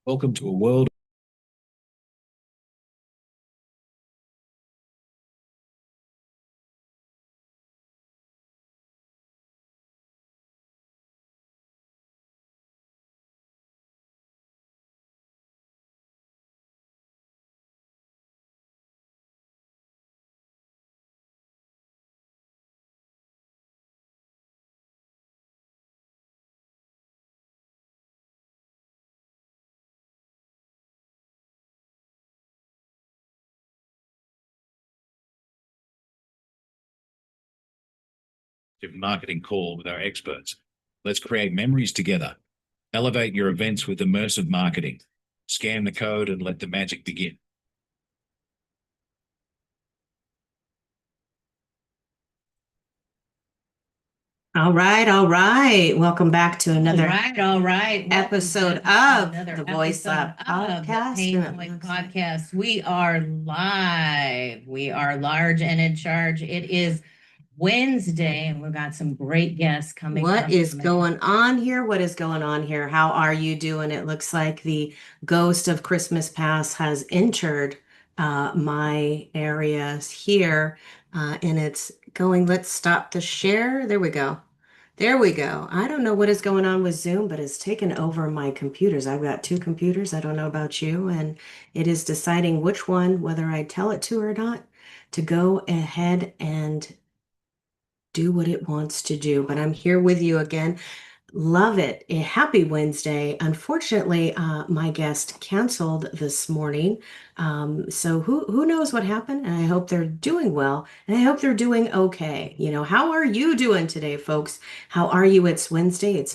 Welcome to a world of marketing call with our experts. Let's create memories together. Elevate your events with immersive marketing. Scan the code and let the magic begin. All right, all right. Welcome back to another All right. episode Welcome of to the another Voice episode Up of the Podcast. Pain Point Podcast. We are live. We are large and in charge. It is Wednesday, and we've got some great guests coming. What is going on here? What is going on here? How are you doing? It looks like the ghost of Christmas past has entered my areas here, and it's going. Let's stop the share. There we go. There we go. I don't know what is going on with Zoom, but it's taken over my computers. I've got two computers. I don't know about you, and it is deciding which one, whether I tell it to or not, to go ahead and do what it wants to do. But I'm here with you again. Love it. A happy Wednesday. Unfortunately, my guest canceled this morning. So who knows what happened? And I hope they're doing well. And I hope they're doing okay. How are you doing today, folks? How are you? It's Wednesday. It's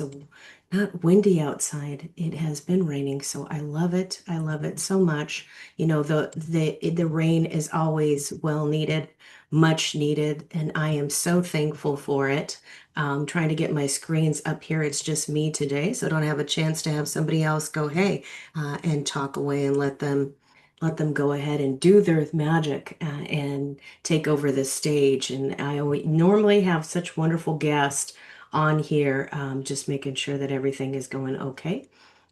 not windy outside. It has been raining, so I love it. I love it so much. The rain is always well needed, much needed, and I am so thankful for it. Trying to get my screens up here. It's just me today, so I don't have a chance to have somebody else go, hey, and talk away and let them go ahead and do their magic and take over the stage. And I always normally have such wonderful guests on here, just making sure that everything is going okay.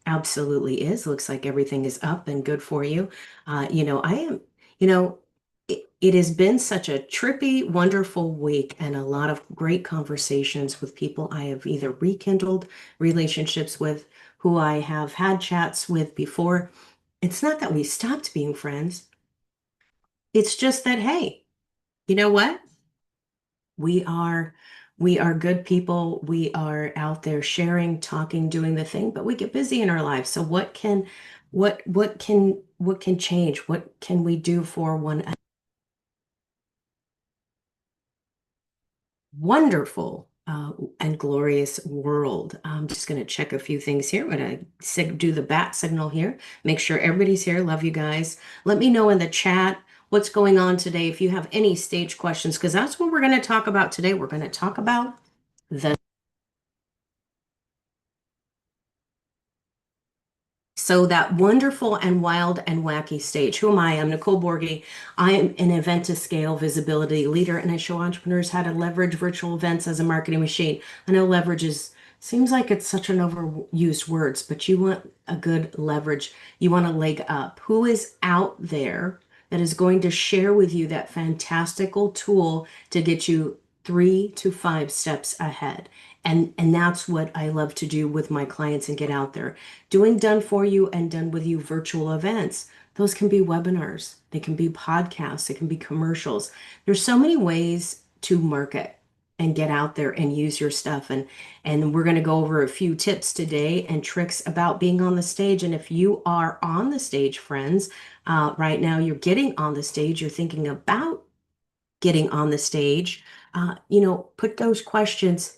Absolutely is. Looks like everything is up and good for you. I am, you know, it has been such a trippy, wonderful week and a lot of great conversations with people I have either rekindled relationships with, who I have had chats with before. It's not that we stopped being friends. It's just that, hey, you know what? We are we are good people. We are out there sharing, talking, doing the thing, but we get busy in our lives. So what can change? What can we do for one wonderful and glorious world? I'm just going to check a few things here. I'm going to do the bat signal here. Make sure everybody's here. Love you guys. Let me know in the chat what's going on today if you have any stage questions, because that's what we're going to talk about today. We're going to talk about the So that wonderful and wild and wacky stage. Who am I? I'm Nicole Borghi. I am an event to scale visibility leader, and I show entrepreneurs how to leverage virtual events as a marketing machine. I know leverage seems like it's such an overused words, but you want a good leverage. You want a leg up. Who is out there that is going to share with you that fantastical tool to get you 3 to 5 steps ahead? And that's what I love to do with my clients and get out there doing done for you and done with you virtual events. Those can be webinars, they can be podcasts, it can be commercials. There's so many ways to market and get out there and use your stuff. And we're going to go over a few tips today and tricks about being on the stage. And if you are on the stage, friends, right now you're getting on the stage, you're thinking about getting on the stage, put those questions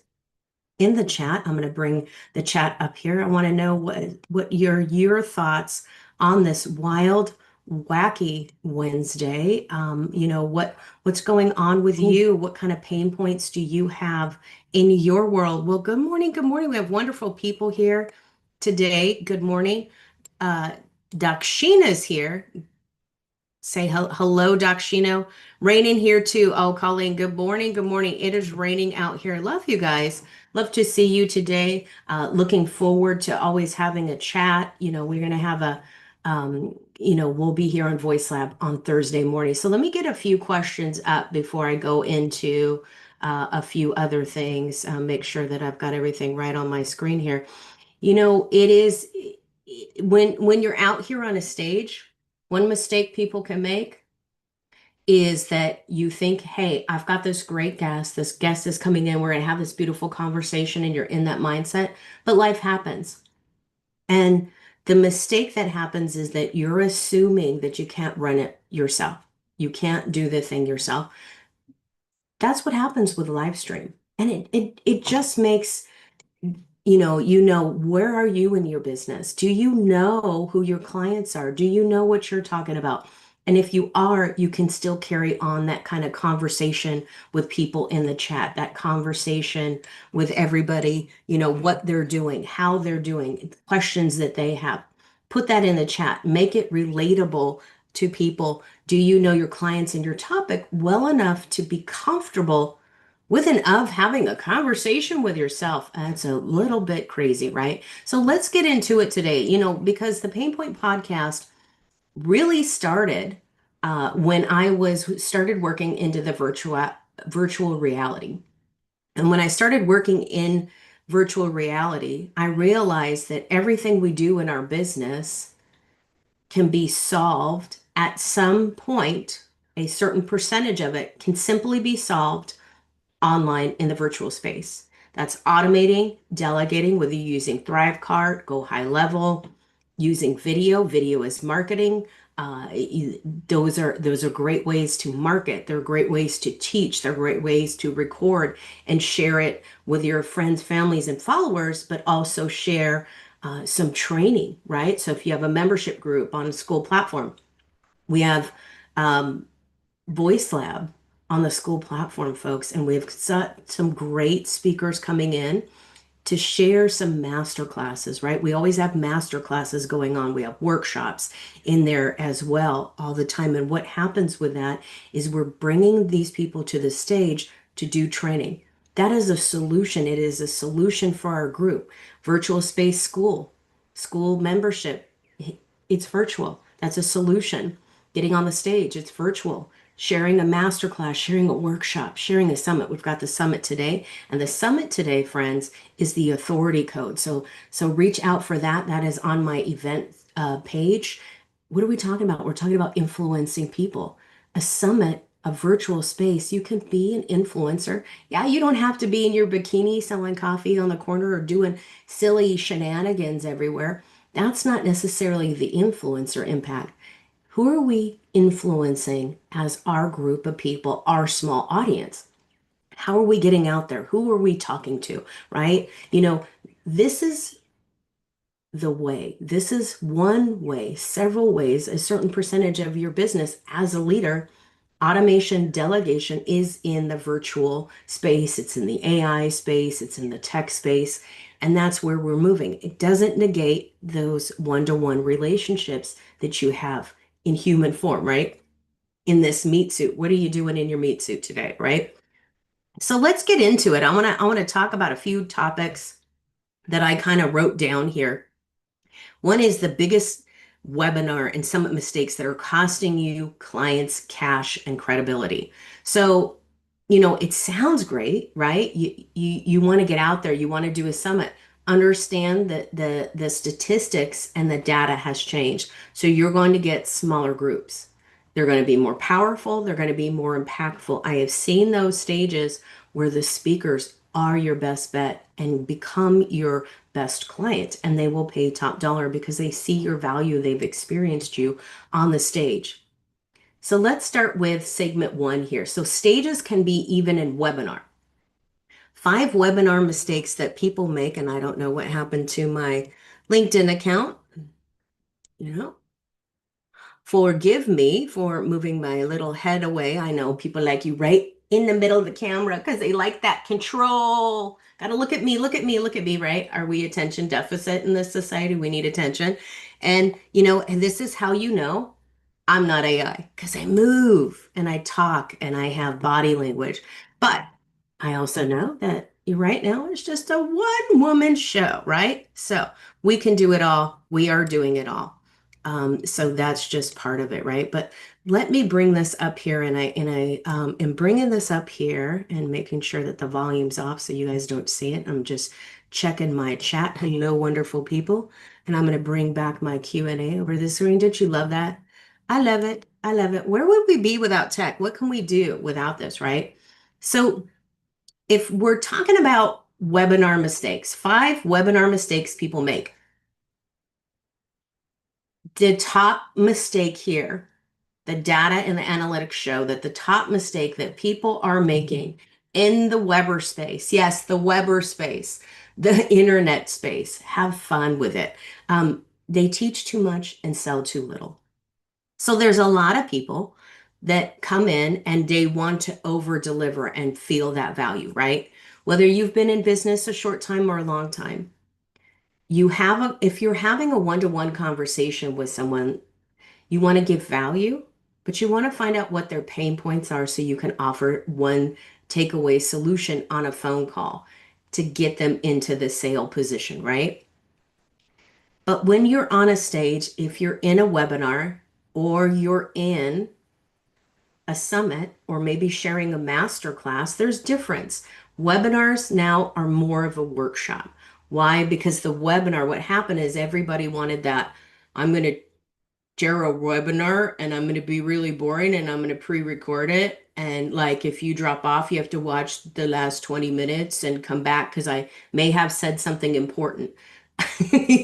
in the chat. I'm going to bring the chat up here. I want to know what your thoughts on this wild, wacky Wednesday. What's going on with you? What kind of pain points do you have in your world? Well, good morning. Good morning. We have wonderful people here today. Good morning. Uh, Dakshina's here. Say hello, Dakshino. Raining here too. Oh, Colleen, good morning. Good morning. It is raining out here. Love you guys. Love to see you today. Looking forward to always having a chat. We're going to have we'll be here on Voice Lab on Thursday morning. So let me get a few questions up before I go into a few other things. Make sure that I've got everything right on my screen here. It is when you're out here on a stage, one mistake people can make is that you think, hey, I've got this great guest. This guest is coming in. We're going to have this beautiful conversation, and you're in that mindset. But life happens. And the mistake that happens is that you're assuming that you can't run it yourself. You can't do the thing yourself. That's what happens with live stream. And it just makes where are you in your business? Do you know who your clients are? Do you know what you're talking about? And if you are, you can still carry on that kind of conversation with people in the chat, that conversation with everybody, what they're doing, how they're doing, questions that they have. Put that in the chat, make it relatable to people. Do you know your clients and your topic well enough to be comfortable with and of having a conversation with yourself? That's a little bit crazy, right? So let's get into it today, because the Pain Point podcast really started when I started working into the virtual reality. And when I started working in virtual reality, I realized that everything we do in our business can be solved at some point. A certain percentage of it can simply be solved online in the virtual space. That's automating, delegating, whether you're using ThriveCart, Go High Level, using video. Video is marketing. Those are great ways to market. They're great ways to teach. They're great ways to record and share it with your friends, families, and followers, but also share some training, right? So if you have a membership group on a school platform, we have Voice Lab on the school platform, folks, and we've got some great speakers coming in to share some master classes, right? We always have master classes going on. We have workshops in there as well all the time. And what happens with that is we're bringing these people to the stage to do training. That is a solution. It is a solution for our group. Virtual space school membership, it's virtual. That's a solution. Getting on the stage, it's virtual. Sharing a masterclass, sharing a workshop, sharing a summit. We've got the summit today. And the summit today, friends, is the authority code. So reach out for that. That is on my event page. What are we talking about? We're talking about influencing people. A summit, a virtual space, you can be an influencer. Yeah, you don't have to be in your bikini selling coffee on the corner or doing silly shenanigans everywhere. That's not necessarily the influencer impact. Who are we influencing as our group of people, our small audience? How are we getting out there? Who are we talking to, right? This is the way. This is one way, several ways, a certain percentage of your business as a leader. Automation delegation is in the virtual space. It's in the AI space. It's in the tech space. And that's where we're moving. It doesn't negate those one-to-one relationships that you have in human form, right? In this meat suit. What are you doing in your meat suit today, right? So let's get into it. I want to talk about a few topics that I kind of wrote down here. One is the biggest webinar and summit mistakes that are costing you clients cash and credibility. So, it sounds great, right? You want to get out there, you want to do a summit. Understand that the statistics and the data has changed. So you're going to get smaller groups. They're going to be more powerful, they're going to be more impactful. I have seen those stages where the speakers are your best bet and become your best client, and they will pay top dollar because they see your value, they've experienced you on the stage. So let's start with segment 1 here. So stages can be even in webinar. 5 webinar mistakes that people make, and I don't know what happened to my LinkedIn account. Forgive me for moving my little head away. I know people like you right in the middle of the camera because they like that control. Gotta look at me, look at me, look at me, right? Are we attention deficit in this society? We need attention. And and this is how I'm not AI, because I move and I talk and I have body language. But I also know that Right now it's just a one woman show, right? So we can do it all. We are doing it all. So that's just part of it, right? But let me bring this up here, and I am bringing this up here and making sure that the volume's off so you guys don't see it. I'm just checking my chat. Hello, wonderful people, and I'm going to bring back my Q&A over the screen. Did you love that? I love it. I love it. Where would we be without tech? What can we do without this, right? So if we're talking about webinar mistakes, 5 webinar mistakes people make. The top mistake here, the data and the analytics show that the top mistake that people are making in the Weber space, yes, the Weber space, the internet space, have fun with it. They teach too much and sell too little. So there's a lot of people that come in and they want to over deliver and feel that value, right? Whether you've been in business a short time or a long time, if you're having a one-to-one conversation with someone, you want to give value, but you want to find out what their pain points are so you can offer one takeaway solution on a phone call to get them into the sale position, right? But when you're on a stage, if you're in a webinar or you're in a summit or maybe sharing a master class, there's difference. Webinars now are more of a workshop. Why? Because the webinar, what happened is everybody wanted that. I'm going to share a webinar and I'm going to be really boring and I'm going to pre-record it. And like if you drop off, you have to watch the last 20 minutes and come back because I may have said something important.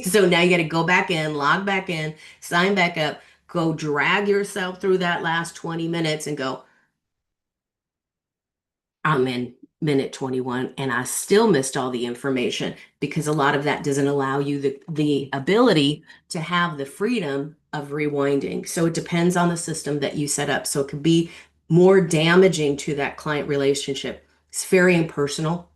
So now you got to go back in, log back in, sign back up, go drag yourself through that last 20 minutes and go, I'm in minute 21 and I still missed all the information because a lot of that doesn't allow you the ability to have the freedom of rewinding. So it depends on the system that you set up. So it could be more damaging to that client relationship. It's very impersonal.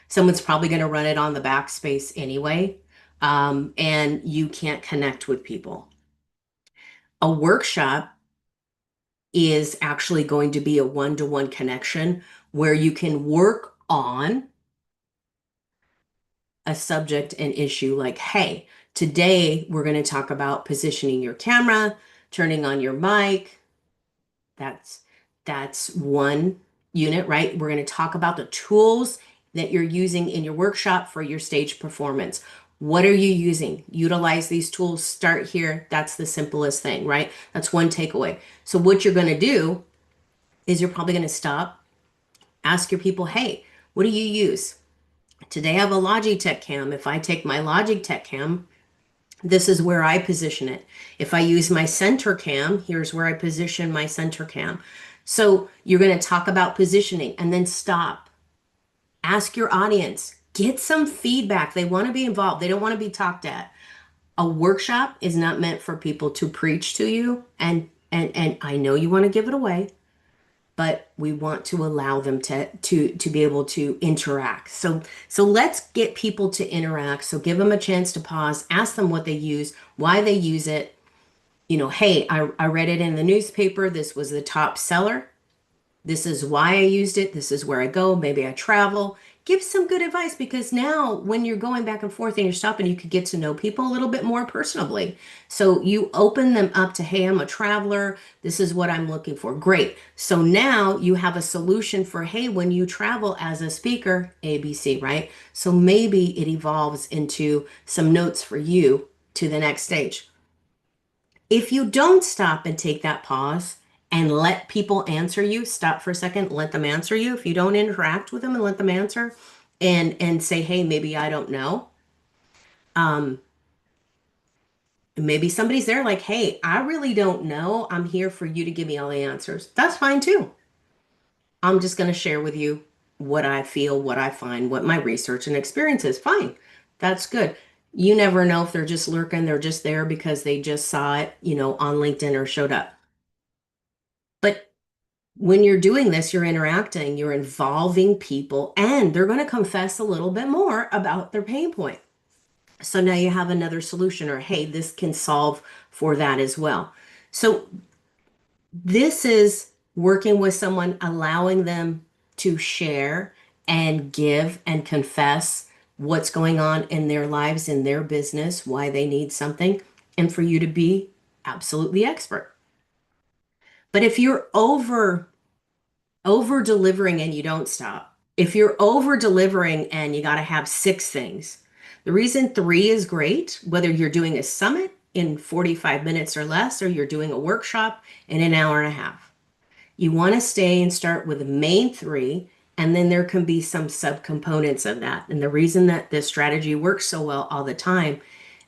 Someone's probably going to run it on the backspace anyway. And you can't connect with people. A workshop is actually going to be a one-to-one connection where you can work on a subject and issue like, hey, today we're going to talk about positioning your camera, turning on your mic. That's one unit, right? We're going to talk about the tools that you're using in your workshop for your stage performance. What are you using? Utilize these tools, start here. That's the simplest thing, right? That's one takeaway. So what you're going to do is you're probably going to stop, ask your people, hey, what do you use? Today I have a Logitech cam. If I take my Logitech cam, this is where I position it. If I use my center cam, here's where I position my center cam. So you're going to talk about positioning and then stop. Ask your audience. Get some feedback. They want to be involved. They don't want to be talked at. A workshop is not meant for people to preach to you. And I know you want to give it away, but we want to allow them to be able to interact. So let's get people to interact. So give them a chance to pause, ask them what they use, why they use it. You know, hey, I read it in the newspaper. This was the top seller. This is why I used it. This is where I go. Maybe I travel. Give some good advice because now when you're going back and forth and you're stopping, you could get to know people a little bit more personally. So you open them up to, hey, I'm a traveler. This is what I'm looking for. Great. So now you have a solution for, hey, when you travel as a speaker, ABC, right? So maybe it evolves into some notes for you to the next stage. If you don't stop and take that pause and let people answer you, stop for a second, let them answer you. If you don't interact with them and let them answer and say, hey, maybe I don't know. Maybe somebody's there like, hey, I really don't know. I'm here for you to give me all the answers. That's fine too. I'm just going to share with you what I feel, what I find, what my research and experience is. Fine. That's good. You never know if they're just lurking, they're just there because they just saw it, on LinkedIn or showed up. But when you're doing this, you're interacting, you're involving people, and they're going to confess a little bit more about their pain point. So now you have another solution, or hey, this can solve for that as well. So this is working with someone, allowing them to share and give and confess what's going on in their lives, in their business, why they need something, and for you to be absolutely expert. But if you're over delivering and you don't stop, if you're over delivering and you got to have 6 things, the reason 3 is great, whether you're doing a summit in 45 minutes or less, or you're doing a workshop in an hour and a half, you want to stay and start with the main 3, and then there can be some subcomponents of that. And the reason that this strategy works so well all the time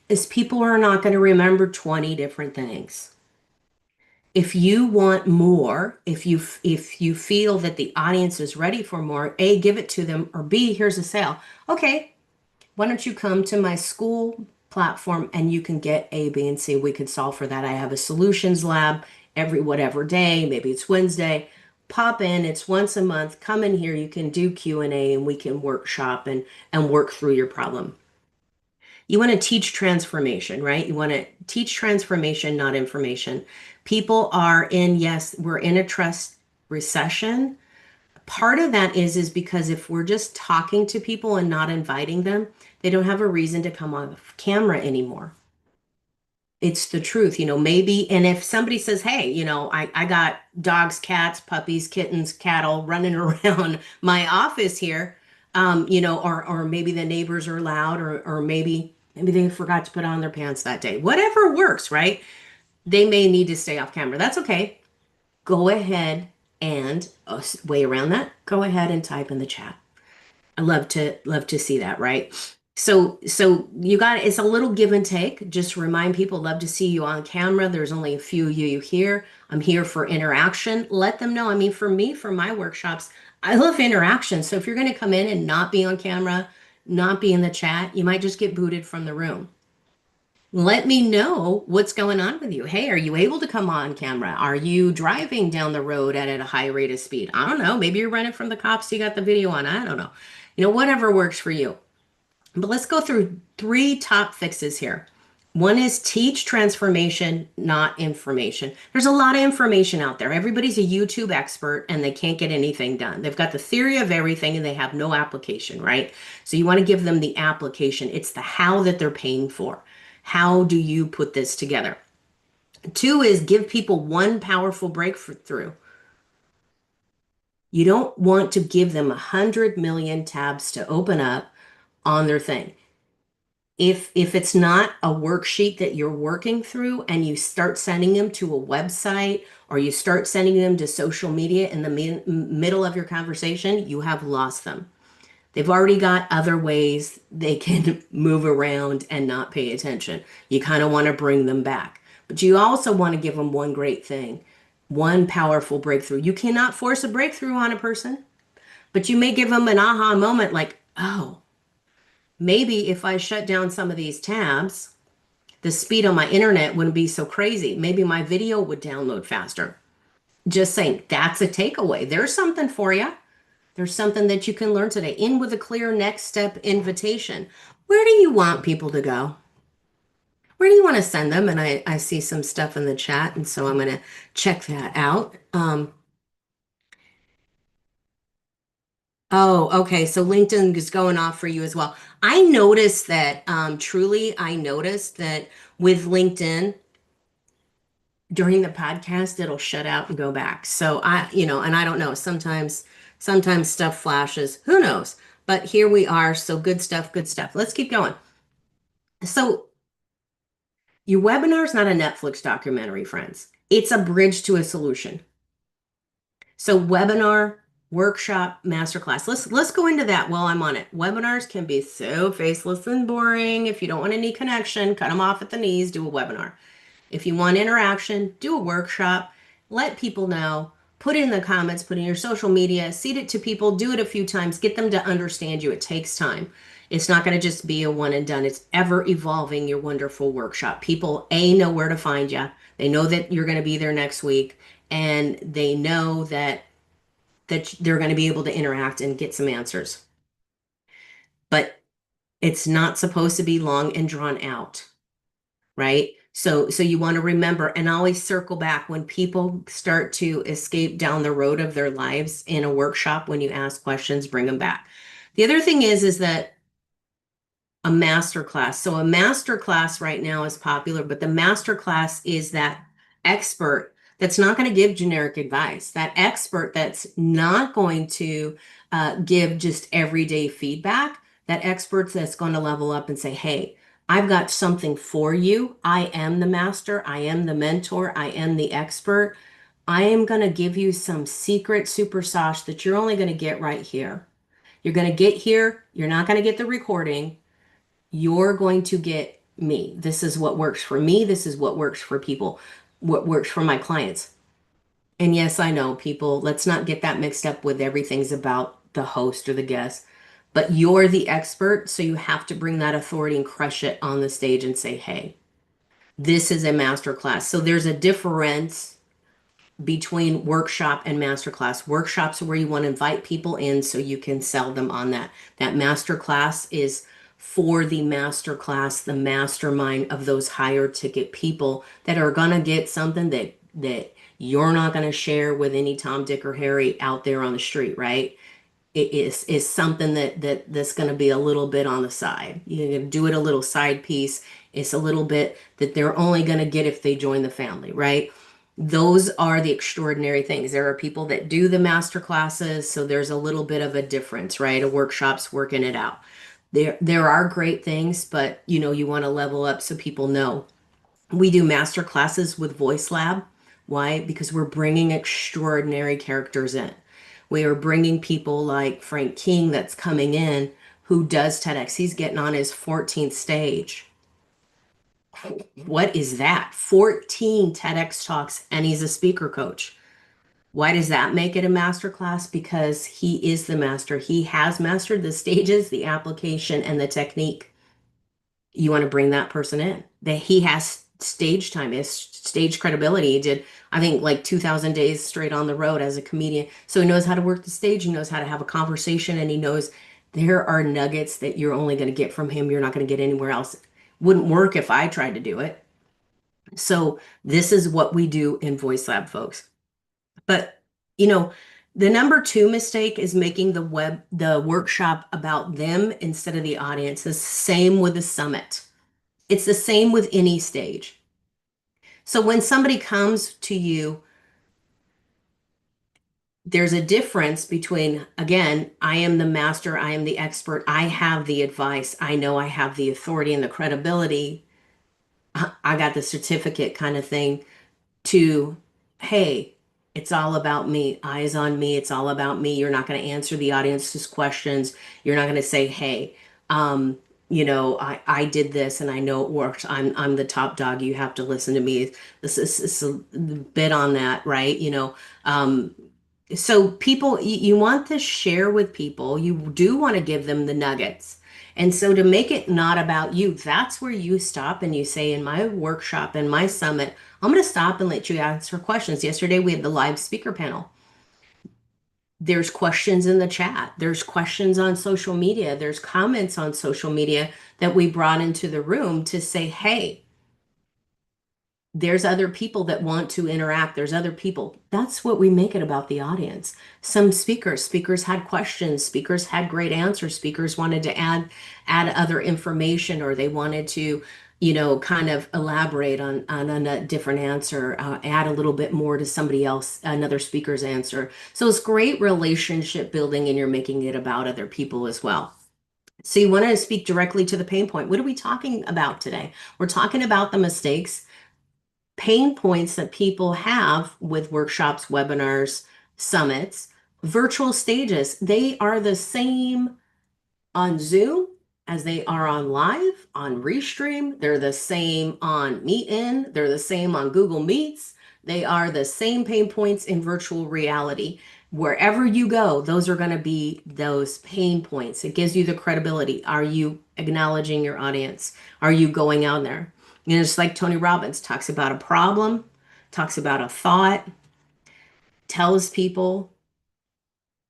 is people are not going to remember 20 different things. If you want more, if you feel that the audience is ready for more, A, give it to them, or B, here's a sale. Okay, why don't you come to my school platform and you can get A, B, and C. We could solve for that. I have a solutions lab every whatever day, maybe it's Wednesday. Pop in, it's once a month. Come in here, you can do Q&A and we can workshop and work through your problem. You want to teach transformation, right? You want to teach transformation, not information. People are in, yes, we're in a trust recession. Part of that is because if we're just talking to people and not inviting them, they don't have a reason to come on camera anymore. It's the truth, maybe. And if somebody says, hey, I got dogs, cats, puppies, kittens, cattle running around my office here, or maybe the neighbors are loud, or maybe they forgot to put on their pants that day. Whatever works, right? They may need to stay off camera. That's okay. Go ahead and way around that. Go ahead and type in the chat. I love to see that, right? So you got, it's a little give and take. Just remind people, love to see you on camera. There's only a few of you here. I'm here for interaction. Let them know. I mean, for me, for my workshops, I love interaction. So if you're going to come in and not be on camera, not be in the chat, you might just get booted from the room. Let me know what's going on with you. Hey, are you able to come on camera? Are you driving down the road at a high rate of speed? I don't know. Maybe you're running from the cops. You got the video on. I don't know. Whatever works for you. But let's go through 3 top fixes here. One is teach transformation, not information. There's a lot of information out there. Everybody's a YouTube expert and they can't get anything done. They've got the theory of everything and they have no application, right? So you want to give them the application. It's the how that they're paying for. How do you put this together? 2 is give people one powerful breakthrough. You don't want to give them 100 million tabs to open up on their thing. If it's not a worksheet that you're working through and you start sending them to a website or you start sending them to social media in the middle of your conversation, you have lost them. They've already got other ways they can move around and not pay attention. You kind of want to bring them back. But you also want to give them one great thing, one powerful breakthrough. You cannot force a breakthrough on a person, but you may give them an aha moment like, oh, maybe if I shut down some of these tabs, the speed on my internet wouldn't be so crazy. Maybe my video would download faster. Just saying, that's a takeaway. There's something for you. There's something that you can learn today. In with a clear next step invitation. Where do you want people to go? Where do you want to send them? And I see some stuff in the chat, and so I'm going to check that out. Oh, okay. So LinkedIn is going off for you as well. I noticed that, truly, I noticed that with LinkedIn during the podcast, it'll shut out and go back. So and I don't know, sometimes stuff flashes, who knows? But here we are. So good stuff, good stuff. Let's keep going. So your webinar is not a Netflix documentary, friends. It's a bridge to a solution. So webinar, workshop, masterclass. Let's go into that while I'm on it. Webinars can be so faceless and boring. If you don't want any connection, cut them off at the knees, do a webinar. If you want interaction, do a workshop. Let people know. Put it in the comments, put it in your social media, seed it to people, do it a few times, get them to understand you. It takes time. It's not going to just be a one and done. It's ever evolving your wonderful workshop. People, A, know where to find you. They know that you're going to be there next week, and they know that they're going to be able to interact and get some answers. But it's not supposed to be long and drawn out, right? So you want to remember and always circle back when people start to escape down the road of their lives in a workshop. When you ask questions, bring them back. The other thing is that a master class. So a master class right now is popular, but the master class is that expert that's not going to give generic advice, that expert that's not going to give just everyday feedback, that expert that's going to level up and say, hey, I've got something for you. I am the master. I am the mentor. I am the expert. I am going to give you some secret super sauce that you're only going to get right here. You're going to get here. You're not going to get the recording. You're going to get me. This is what works for me. This is what works for people, what works for my clients. And yes, I know people, let's not get that mixed up with everything's about the host or the guest, but you're the expert. So you have to bring that authority and crush it on the stage and say, hey, this is a master class. So there's a difference between workshop and masterclass. Workshops are where you want to invite people in so you can sell them on that. That masterclass is for the masterclass, the mastermind of those higher ticket people that are going to get something that you're not going to share with any Tom, Dick, or Harry out there on the street, right? It is something that's going to be a little bit on the side. You're going to do it a little side piece. It's a little bit that they're only going to get if they join the family, right? Those are the extraordinary things. There are people that do the master classes, so there's a little bit of a difference, right? A workshop's working it out. There are great things, but you want to level up so people know. We do master classes with Voice Lab. Why? Because we're bringing extraordinary characters in. We are bringing people like Frank King that's coming in who does TEDx. He's getting on his 14th stage. What is that? 14 TEDx talks, and he's a speaker coach. Why does that make it a master class? Because he is the master. He has mastered the stages, the application, and the technique. You want to bring that person in. That he has stage time, his stage credibility. He did, I think, like 2,000 days straight on the road as a comedian. So he knows how to work the stage. He knows how to have a conversation, and he knows there are nuggets that you're only going to get from him. You're not going to get anywhere else. Wouldn't work if I tried to do it. So this is what we do in Voice Lab, folks. But the number two mistake is making the workshop about them instead of the audience. The same with the summit. It's the same with any stage. So when somebody comes to you, there's a difference between, again, I am the master, I am the expert, I have the advice, I know I have the authority and the credibility, I got the certificate kind of thing, to, hey, it's all about me, eyes on me, it's all about me. You're not going to answer the audience's questions. You're not going to say, hey, I did this and I know it worked. I'm the top dog. You have to listen to me. This is a bit on that, right? So people, you want to share with people. You do want to give them the nuggets. And so to make it not about you, that's where you stop and you say, in my workshop, in my summit, I'm going to stop and let you answer questions. Yesterday, we had the live speaker panel. There's questions in the chat. There's questions on social media. There's comments on social media that we brought into the room to say, hey, there's other people that want to interact. There's other people. That's what we make it about the audience. Some speakers had questions. Speakers had great answers. Speakers wanted to add other information, or they wanted to, kind of elaborate on a different answer, add a little bit more to somebody else, another speaker's answer. So it's great relationship building, and you're making it about other people as well. So you want to speak directly to the pain point. What are we talking about today? We're talking about the mistakes, pain points that people have with workshops, webinars, summits, virtual stages. They are the same on Zoom as they are on live, on Restream. They're the same on Meet-In. They're the same on Google Meets. They are the same pain points in virtual reality. Wherever you go, those are going to be those pain points. It gives you the credibility. Are you acknowledging your audience? Are you going out there? It's like Tony Robbins talks about a problem, talks about a thought, tells people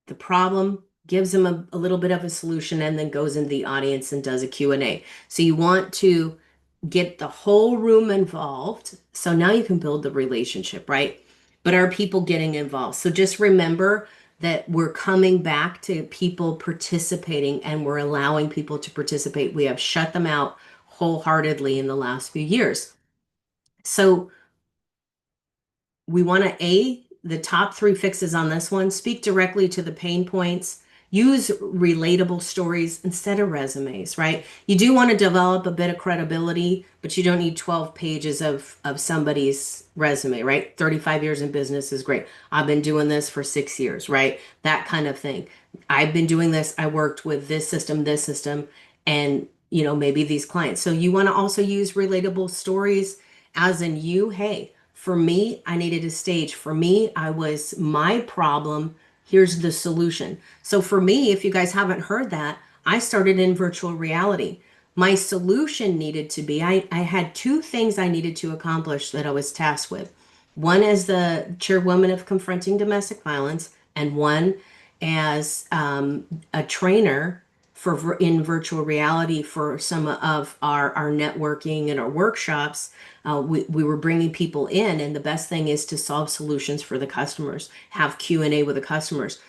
the problem, gives them a little bit of a solution, and then goes into the audience and does a Q&A. So you want to get the whole room involved. So now you can build the relationship, right? But are people getting involved? So just remember that we're coming back to people participating and we're allowing people to participate. We have shut them out wholeheartedly in the last few years. So we want to the top 3 fixes on this one, speak directly to the pain points, use relatable stories instead of resumes, right? You do want to develop a bit of credibility, but you don't need 12 pages of somebody's resume, right? 35 years in business is great. I've been doing this for 6 years, right? That kind of thing. I've been doing this. I worked with this system, and maybe these clients. So you want to also use relatable stories, as in you, hey, for me, I needed a stage. For me, I was my problem. Here's the solution. So for me, if you guys haven't heard that, I started in virtual reality. My solution needed to be, I had 2 things I needed to accomplish that I was tasked with. One as the chairwoman of confronting domestic violence, and one as a trainer in virtual reality for some of our networking and our workshops. We were bringing people in, and the best thing is to solve solutions for the customers, have Q&A with the customers.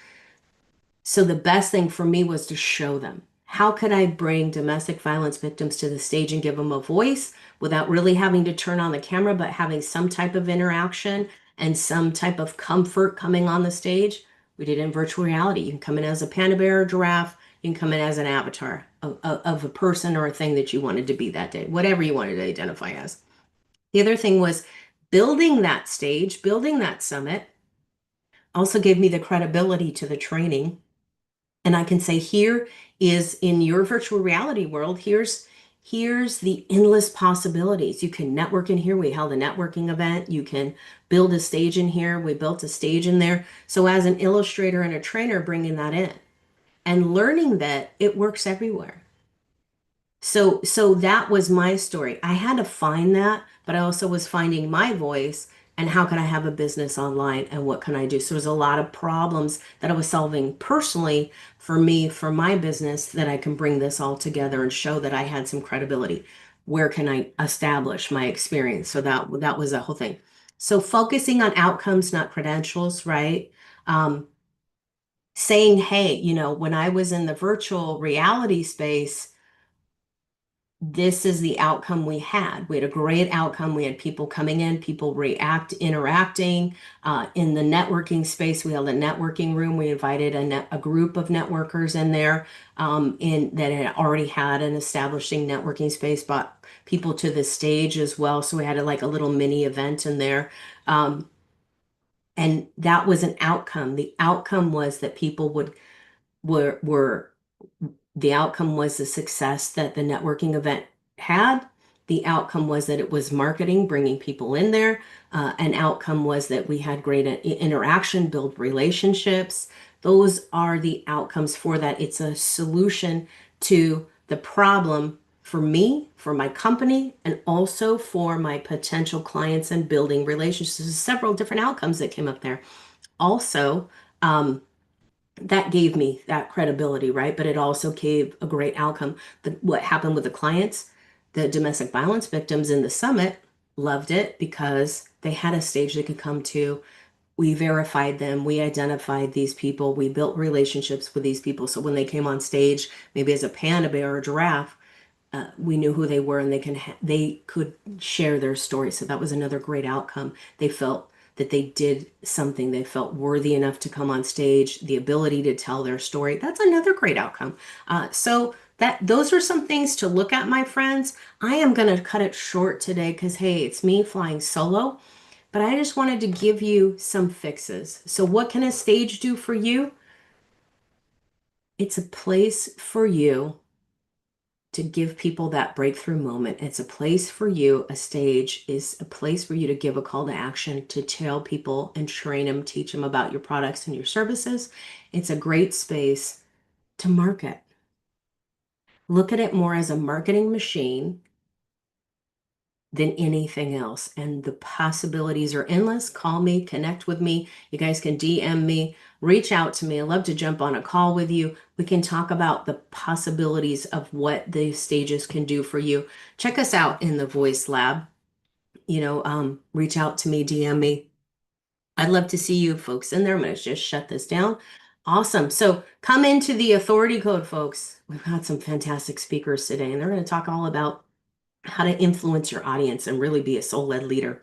So the best thing for me was to show them, how could I bring domestic violence victims to the stage and give them a voice without really having to turn on the camera, but having some type of interaction and some type of comfort coming on the stage. We did it in virtual reality. You can come in as a panda bear or giraffe. You can come in as an avatar of a person or a thing that you wanted to be that day, whatever you wanted to identify as. The other thing was building that stage, building that summit also gave me the credibility to the training. And I can say, here is, in your virtual reality world, here's the endless possibilities. You can network in here. We held a networking event. You can build a stage in here. We built a stage in there. So as an illustrator and a trainer, bringing that in and learning that it works everywhere. So that was my story. I had to find that, but I also was finding my voice and how can I have a business online and what can I do? So there's a lot of problems that I was solving personally for me, for my business, that I can bring this all together and show that I had some credibility. Where can I establish my experience? So that was a whole thing. So focusing on outcomes, not credentials, right? Saying, hey, when I was in the virtual reality space, this is the outcome we had. We had a great outcome. We had people coming in, people interacting. In the networking space, we held a networking room. We invited a group of networkers in there that had already had an establishing networking space, brought people to the stage as well. So we had like a little mini event in there. And that was an outcome. The outcome was that people were the outcome was the success that the networking event had. The outcome was that it was marketing, bringing people in there. An outcome was that we had great interaction, build relationships. Those are the outcomes for that. It's a solution to the problem for me, for my company, and also for my potential clients, and building relationships. There's several different outcomes that came up there. Also, that gave me that credibility, right? But it also gave a great outcome. What happened with the clients, the domestic violence victims in the summit loved it because they had a stage they could come to. We verified them. We identified these people. We built relationships with these people. So when they came on stage, maybe as a panda bear or a giraffe, we knew who they were, and they could share their story. So that was another great outcome. They felt that they did something. They felt worthy enough to come on stage, the ability to tell their story. That's another great outcome. So those are some things to look at, my friends. I am going to cut it short today because, hey, it's me flying solo, but I just wanted to give you some fixes. So what can a stage do for you? It's a place for you to give people that breakthrough moment. It's a place for you. A stage is a place for you to give a call to action, to tell people and train them, teach them about your products and your services. It's a great space to market. Look at it more as a marketing machine than anything else. And the possibilities are endless. Call me, connect with me. You guys can DM me, reach out to me. I love to jump on a call with you. We can talk about the possibilities of what the stages can do for you. Check us out in the Voice Lab. Reach out to me, DM me. I'd love to see you folks in there. I'm going to just shut this down. Awesome. So come into the authority code, folks. We've got some fantastic speakers today, and they're going to talk all about how to influence your audience and really be a soul-led leader,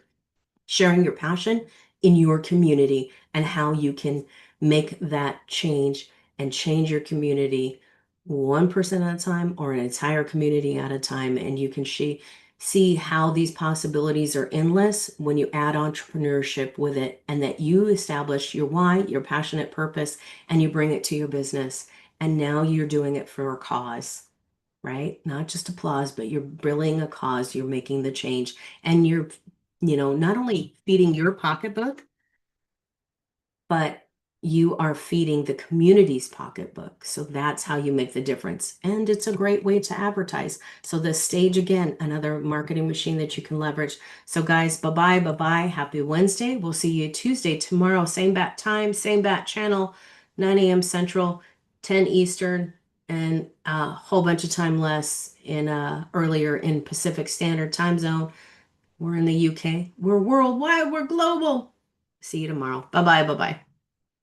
sharing your passion in your community and how you can make that change and change your community one person at a time or an entire community at a time. And you can see how these possibilities are endless when you add entrepreneurship with it, and that you establish your why, your passionate purpose, and you bring it to your business. And now you're doing it for a cause, right? Not just applause, but you're building a cause, you're making the change, and you're, not only feeding your pocketbook, but you are feeding the community's pocketbook. So that's how you make the difference. And it's a great way to advertise. So the stage, again, another marketing machine that you can leverage. So guys, bye-bye, bye-bye. Happy Wednesday. We'll see you Tuesday, tomorrow, same bat time, same bat channel, 9 a.m. Central, 10 Eastern, and a whole bunch of time less in earlier in Pacific Standard Time Zone. We're in the UK. We're worldwide. We're global. See you tomorrow. Bye-bye. Bye-bye.